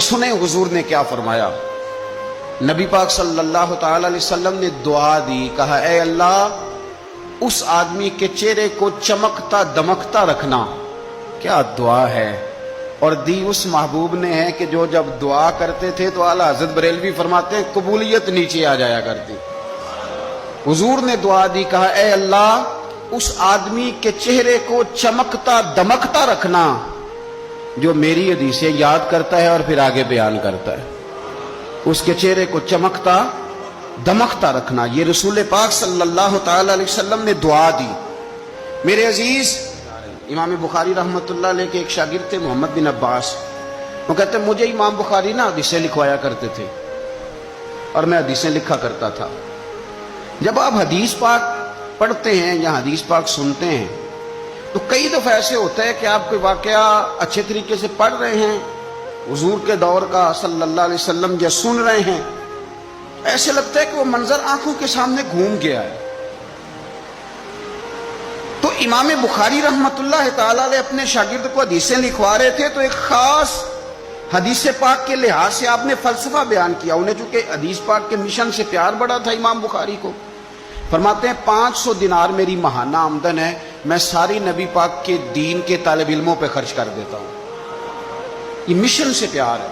سنیں حضور نے کیا فرمایا۔ نبی پاک صلی اللہ تعالی علیہ وسلم نے دعا دی، کہا اے اللہ اس آدمی کے چہرے کو چمکتا دمکتا رکھنا۔ کیا دعا ہے، اور دی اس محبوب نے ہے کہ جو جب دعا کرتے تھے تو اعلیٰ حضرت بریلوی فرماتے ہیں قبولیت نیچے آ جایا کرتی۔ حضور نے دعا دی، کہا اے اللہ اس آدمی کے چہرے کو چمکتا دمکتا رکھنا جو میری حدیثیں یاد کرتا ہے اور پھر آگے بیان کرتا ہے۔ اس کے چہرے کو چمکتا دمکتا رکھنا، یہ رسول پاک صلی اللہ تعالی علیہ وسلم نے دعا دی۔ میرے عزیز، امام بخاری رحمۃ اللہ علیہ کے ایک شاگرد تھے محمد بن عباس، وہ کہتے ہیں مجھے امام بخاری نا حدیثیں لکھوایا کرتے تھے اور میں حدیثیں لکھا کرتا تھا۔ جب آپ حدیث پاک پڑھتے ہیں یا حدیث پاک سنتے ہیں تو کئی دفعہ ایسے ہوتا ہے کہ آپ کوئی واقعہ اچھے طریقے سے پڑھ رہے ہیں حضور کے دور کا صلی اللہ علیہ وسلم، یا سن رہے ہیں، ایسے لگتا ہے کہ وہ منظر آنکھوں کے سامنے گھوم گیا ہے۔ تو امام بخاری رحمۃ اللہ تعالی علیہ اپنے شاگرد کو حدیثیں لکھوا رہے تھے تو ایک خاص حدیث پاک کے لحاظ سے آپ نے فلسفہ بیان کیا۔ انہیں چونکہ حدیث پاک کے مشن سے پیار بڑا تھا امام بخاری کو، فرماتے ہیں 500 دینار میری ماہانہ آمدن ہے، میں ساری نبی پاک کے دین کے طالب علموں پہ خرچ کر دیتا ہوں۔ یہ مشن سے پیار ہے۔